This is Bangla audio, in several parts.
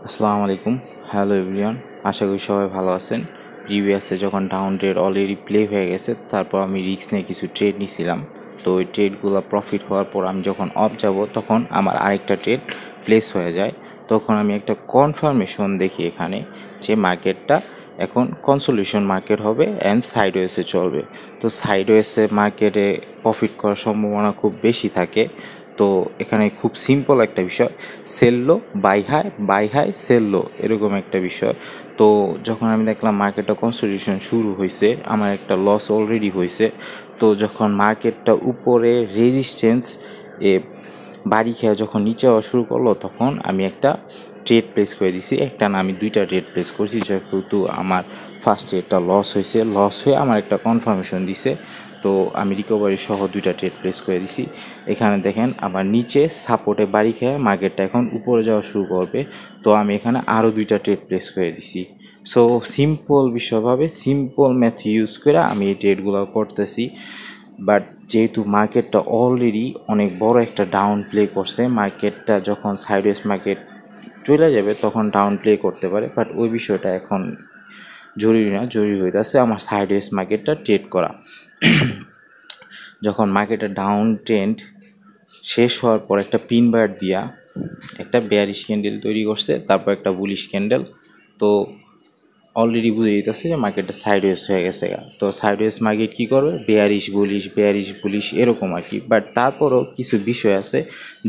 আসসালামু আলাইকুম। হ্যালো এভরিওয়ান, আশা করি সবাই ভালো আছেন। প্রিভিয়াসে যখন ডাউন ট্রেড অলরেডি প্লে হয়ে গেছে, তারপর আমি রিস্ক নিয়ে কিছু ট্রেড নিয়েছিলাম। তো ওই ট্রেডগুলো প্রফিট হওয়ার পর আমি যখন অফ যাব, তখন আমার আরেকটা ট্রেড প্লেস হয়ে যায়। তখন আমি একটা কনফার্মেশন দেখি এখানে যে মার্কেটটা এখন কনসোলিডেশন মার্কেট হবে অ্যান্ড সাইডওয়েসে চলবে। তো সাইডওয়েসে মার্কেটে প্রফিট করার সম্ভাবনা খুব বেশি থাকে। তো এখানে খুব সিম্পল একটা বিষয়, sell low buy high sell low, এরকম একটা বিষয়। তো যখন আমি দেখলাম মার্কেটটা কনসোলিডেশন শুরু হয়েছে, আমার একটা লস অলরেডি হয়েছে। তো যখন মার্কেটটা উপরে রেজিস্ট্যান্স এ বাড়ি খেয়ে যখন নিচে যাওয়া শুরু করলো, তখন আমি একটা ট্রেড প্লেস করে দিছি। একটা না, আমি দুইটা ট্রেড প্লেস করছি, যেহেতু আমার ফার্স্টে একটা লস হয়েছে, লস হয়ে আমার একটা কনফার্মেশন দিছে। তো আমি রিকভারি সহ দুইটা ট্রেড প্লেস করে দিছি। এখানে দেখেন আমার নিচে সাপোর্টে বাড়ি খেয়ে মার্কেটটা এখন উপরে যাওয়া শুরু করবে। তো আমি এখানে আরও দুইটা ট্রেড প্লেস করে দিছি। সো সিম্পল বিষয়ভাবে সিম্পল ম্যাথ ইউজ করে আমি এই ট্রেডগুলো করতেছি। বাট যেহেতু মার্কেটটা অলরেডি অনেক বড় একটা ডাউন প্লে করছে, মার্কেটটা যখন সাইডওয়েজ মার্কেট চলে যাবে তখন ডাউন প্লে করতে পারে, বাট ওই বিষয়টা এখন জরুরি না। জরুরি হইতেছে আমার সাইডওয়েজ মার্কেটটা ট্রেড করা। যখন মার্কেটের ডাউন ট্রেন্ড শেষ হওয়ার পর একটা পিন বার দিয়া একটা বেয়ারিশ ক্যান্ডেল তৈরি করছে, তারপর একটা বুলিশ ক্যান্ডেল। তো অলরেডি বুঝে যেতেছে যে মার্কেটটা সাইডওয়েজ হয়ে গেছে। তো সাইডওয়েজ মার্কেট কী করবে, বেয়ারিশ বুলিশ এরকম আর কি। বাট তারপরও কিছু বিষয় আছে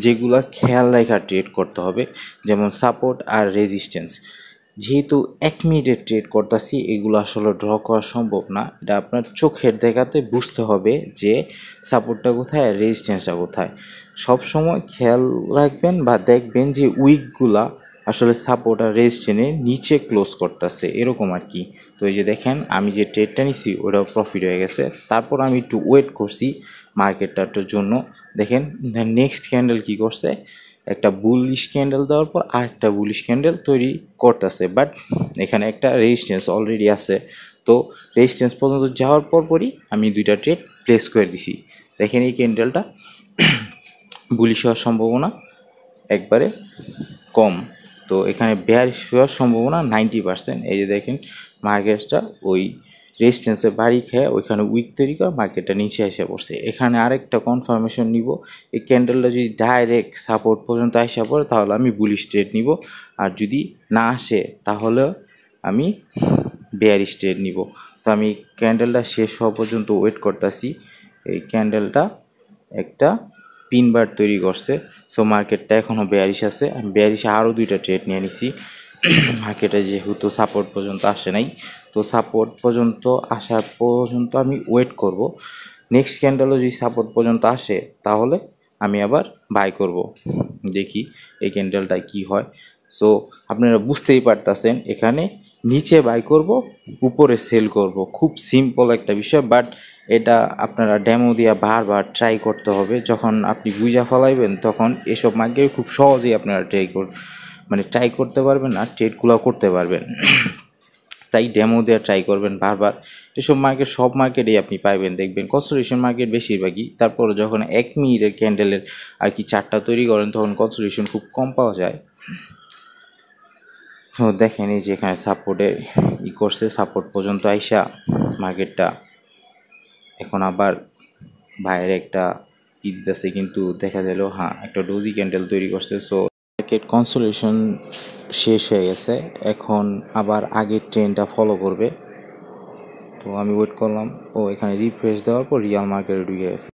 যেগুলো খেয়াল রেখা ট্রেড করতে হবে, যেমন সাপোর্ট আর রেজিস্ট্যান্স। যেহেতু 1 মিনিটের ট্রেড করতেছি, এগুলো আসলে ড্র করা সম্ভব না। এটা আপনার চোখের দেখাতে বুঝতে হবে যে সাপোর্টটা কোথায় আর রেজিস্ট্যান্সটা কোথায়। সব সময় খেয়াল রাখবেন বা দেখবেন যে উইকগুলা আসলে সাপোর্ট আর রেজিস্ট্যান্সের নিচে ক্লোজ করতেছে, এরকম আর কি। তো এই যে দেখেন, আমি যে ট্রেডটা নিছি ওটাও প্রফিট হয়ে গেছে। তারপর আমি একটু ওয়েট করছি মার্কেটটার জন্য। দেখেন নেক্সট ক্যান্ডেল কী করছে, একটা বুলিশ ক্যান্ডেল দেওয়ার পর আরেকটা বুলিশ ক্যান্ডেল তৈরি করতেছে। বাট এখানে একটা রেজিস্ট্যান্স অলরেডি আছে। তো রেজিস্ট্যান্স পর্যন্ত যাওয়ার পরই আমি দুইটা ট্রেড প্লেস করে দিছি। দেখেন এই ক্যান্ডেলটা বুলিশ হওয়ার সম্ভাবনা একবারে কম। তো এখানে বেয়ারিশ হওয়ার সম্ভাবনা 90%। এই যে দেখেন মার্কেটটা ওই রেজিস্ট্যান্সে বাড়ি খেয়ে ওইখানে উইক তৈরি করে মার্কেটটা নিচে এসে পড়ছে। এখানে আরেকটা কনফার্মেশন নিব, এই ক্যান্ডেলটা যদি ডাইরেক্ট সাপোর্ট পর্যন্ত আসা পড়ে তাহলে আমি বুলিশ ট্রেড নিব, আর যদি না আসে তাহলে আমি বেয়ারিশ ট্রেড নিব। তো আমি ক্যান্ডেলটা শেষ হওয়া পর্যন্ত ওয়েট করতেছি। এই ক্যান্ডেলটা একটা পিন বার তৈরি করছে। সো মার্কেটটা এখনও বেয়ারিশ আছে। আমি বেয়ারিশে আরও দুইটা ট্রেড নিয়ে নিছি। মার্কেটে যেহেতু সাপোর্ট পর্যন্ত আসে নাই, তো সাপোর্ট পর্যন্ত আসার পর্যন্ত আমি ওয়েট করব। নেক্সট ক্যান্ডেলও যদি সাপোর্ট পর্যন্ত আসে তাহলে আমি আবার বাই করব। দেখি এই ক্যান্ডেলটায় কি হয়। সো আপনারা বুঝতেই পারতেছেন, এখানে নিচে বাই করব, উপরে সেল করব। খুব সিম্পল একটা বিষয়, বাট এটা আপনারা ডেমো দিয়া বারবার ট্রাই করতে হবে। যখন আপনি বুঝা ফলাইবেন তখন এসব মার্কেট খুব সহজেই আপনারা ট্রাই করতে পারবেন আর ট্রেডগুলো করতে পারবেন। তাই ডেমো দেওয়া ট্রাই করবেন বারবার। এসব মার্কেট সব মার্কেটেই আপনি পাইবেন, দেখবেন কনসোলিডেশন মার্কেট বেশিরভাগই। তারপর যখন 1 মিনিটের ক্যান্ডেলের আর কি চারটা তৈরি করেন, তখন কনসোলিডেশন খুব কম পাওয়া যায়। তো দেখেন এই যে এখানে সাপোর্টের করছে, সাপোর্ট পর্যন্ত আইসা মার্কেটটা এখন আবার বাইরে একটা দিতেছে, কিন্তু দেখা গেল হ্যাঁ একটা ডোজি ক্যান্ডেল তৈরি করছে। সো মার্কেট কনসোলিডেশন শেষ হয়ে গেছে, এখন আবার আগের ট্রেন্ডটা ফলো করবে। তো আমি ওয়েট করলাম, ও এখানে রিফ্রেশ দেওয়ার পর রিয়াল মার্কেটে ঢুকে গেছে।